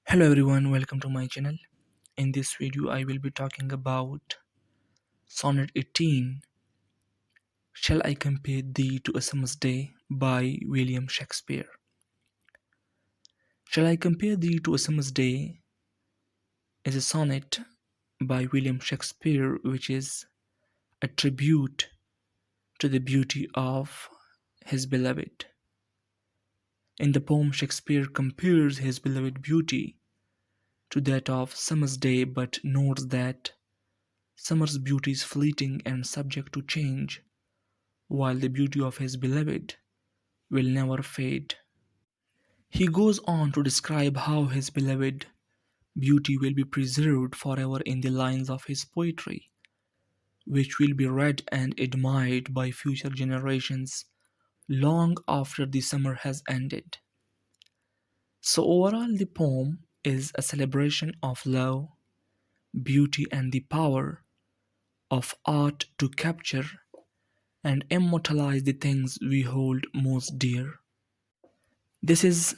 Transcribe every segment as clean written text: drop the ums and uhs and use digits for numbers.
Hello everyone, welcome to my channel. In this video I will be talking about Sonnet 18, Shall I Compare Thee to a Summer's Day by William Shakespeare. Shall I Compare Thee to a Summer's Day is a sonnet by William Shakespeare which is a tribute to the beauty of his beloved. In the poem Shakespeare compares his beloved beauty to that of summer's day but notes that summer's beauty is fleeting and subject to change, while the beauty of his beloved will never fade. He goes on to describe how his beloved beauty will be preserved forever in the lines of his poetry, which will be read and admired by future generations long after the summer has ended. So, overall, the poem is a celebration of love, beauty, and the power of art to capture and immortalize the things we hold most dear. This is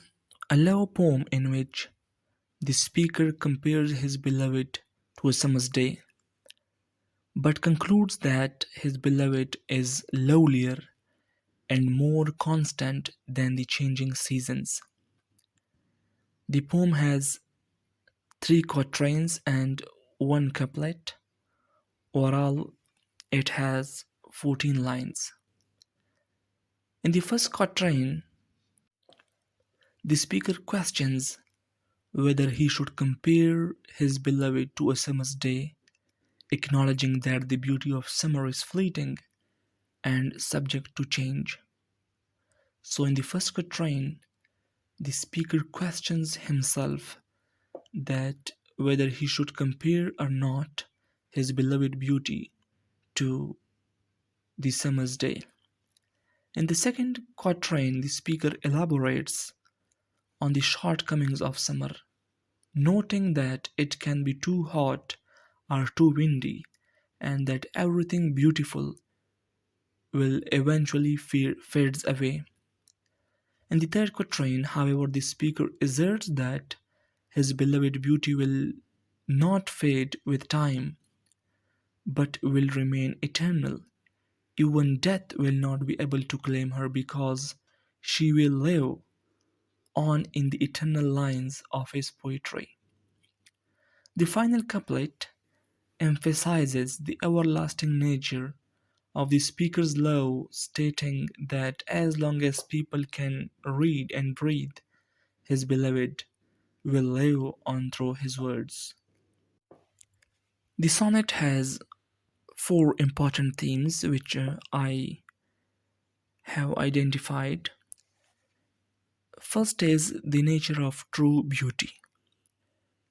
a love poem in which the speaker compares his beloved to a summer's day, but concludes that his beloved is lovelier and more constant than the changing seasons. The poem has three quatrains and one couplet. Overall, it has 14 lines. In the first quatrain, the speaker questions whether he should compare his beloved to a summer's day, acknowledging that the beauty of summer is fleeting and subject to change. So, in the first quatrain, the speaker questions himself that whether he should compare or not his beloved beauty to the summer's day. In the second quatrain, the speaker elaborates on the shortcomings of summer, noting that it can be too hot or too windy, and that everything beautiful will eventually fades away. In the third quatrain, however, the speaker asserts that his beloved beauty will not fade with time, but will remain eternal. Even death will not be able to claim her because she will live on in the eternal lines of his poetry. The final couplet emphasizes the everlasting nature of the speaker's love, stating that as long as people can read and breathe, his beloved will live on through his words. The sonnet has four important themes which I have identified. First is the nature of true beauty.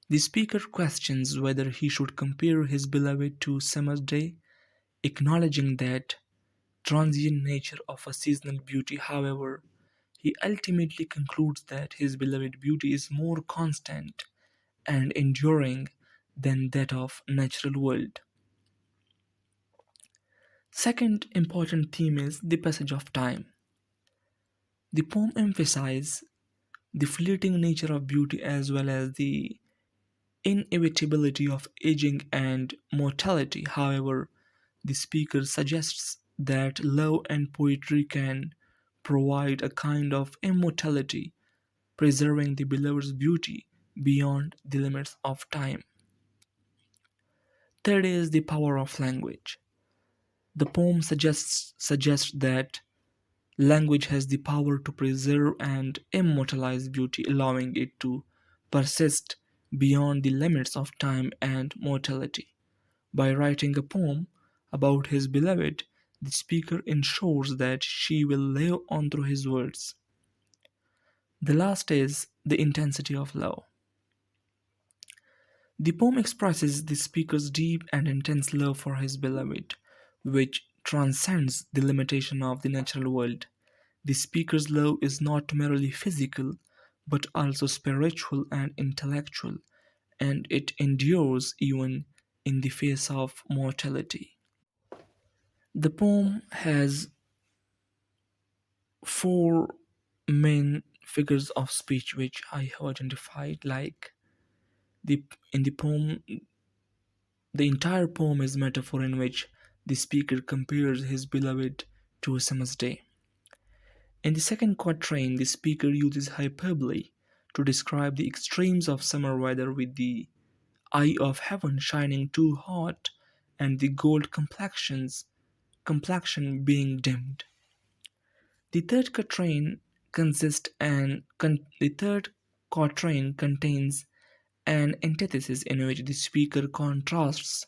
The speaker questions whether he should compare his beloved to summer's day, acknowledging that transient nature of a seasonal beauty. However, he ultimately concludes that his beloved beauty is more constant and enduring than that of natural world. Second important theme is the passage of time. The poem emphasizes the fleeting nature of beauty as well as the inevitability of aging and mortality. However, the speaker suggests that love and poetry can provide a kind of immortality, preserving the beloved's beauty beyond the limits of time. Third is the power of language. The poem suggests that language has the power to preserve and immortalize beauty, allowing it to persist beyond the limits of time and mortality. By writing a poem about his beloved, the speaker ensures that she will live on through his words. The last is the intensity of love. The poem expresses the speaker's deep and intense love for his beloved, which transcends the limitation of the natural world. The speaker's love is not merely physical, but also spiritual and intellectual, and it endures even in the face of mortality. The poem has four main figures of speech which I have identified, like In the poem, the entire poem is metaphor in which the speaker compares his beloved to a summer's day. In the second quatrain, the speaker uses hyperbole to describe the extremes of summer weather with the eye of heaven shining too hot and the gold complexion being dimmed. The third quatrain the third quatrain contains an antithesis in which the speaker contrasts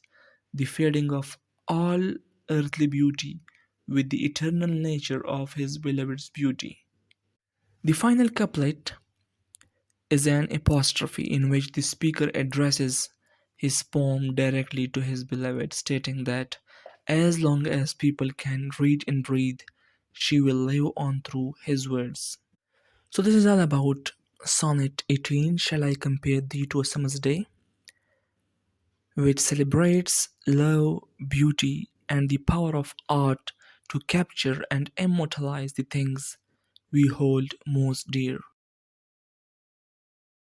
the fading of all earthly beauty with the eternal nature of his beloved's beauty. The final couplet is an apostrophe in which the speaker addresses his poem directly to his beloved, stating that as long as people can read and breathe, she will live on through his words. So, this is all about Sonnet 18. Shall I compare thee to a summer's day? Which celebrates love, beauty, and the power of art to capture and immortalize the things we hold most dear.